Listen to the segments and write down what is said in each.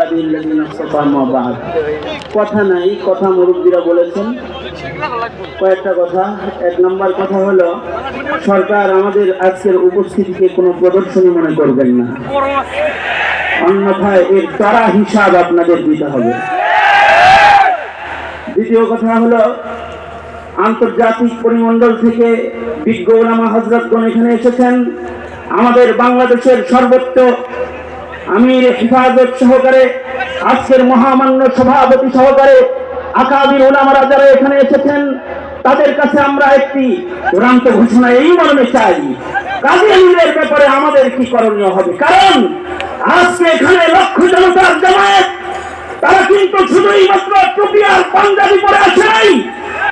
ইবাদিল্লাযিনা ইসতাফা মা বা'দ। কথা নাই, কথা মুরব্বীরা বলেছেন। কয়েকটা কথা। এক নম্বর কথা হলো, সরকার আমাদের আজকের উপস্থিতিকে কোনো প্রদর্শনী মনে করবেন না, অন্যথায় এর কড়া হিসাব আপনাদের দিতে হবে। দ্বিতীয় কথা হলো, আন্তর্জাতিক পরিমণ্ডল থেকে বিজ্ঞ ওলামা হযরতগণ এখানে এসেছেন। আমাদের বাংলাদেশের সর্বোচ্চ আমির হেফাজত সহকারে, আজকের মহামান্য সভাপতি সহকারে আকাবির ওলামারা যারা এখানে এসেছেন, তাদের কাছে আমরা একটি চূড়ান্ত ঘোষণা এই মর্মে চাই, কাদিয়ানীদের ব্যাপারে আমাদের কি করণীয় হবে। কারণ আজকে এখানে লক্ষ জনতার জামায়াত, তারা কিন্তু শুধুই মাত্র টুপি আর পাঞ্জাবি পরে আসে নাই,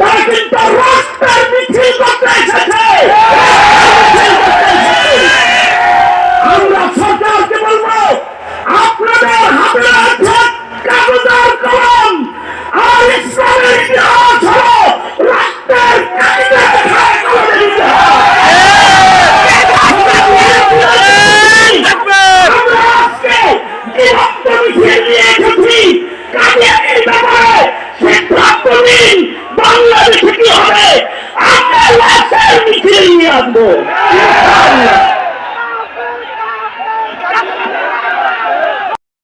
তারা কিন্তু রাস্তার মিছিল করতে এসেছে। আমরা সরকারকে বলবো, আপনাদের হাতে আছে কাগজ আর কলম, আর ইসলামের ইতিহাস হলো রাস্তার কাগজে লেখা কলমের ইতিহাস। আমরা আজকে যে রক্ত মিছিল নিয়ে এসেছি, কাদিয়ানীর ব্যাপারে সিদ্ধান্ত নিন, বাংলাদেশে কি হবে। আমরা লাশের মিছিল নিয়ে আসবো।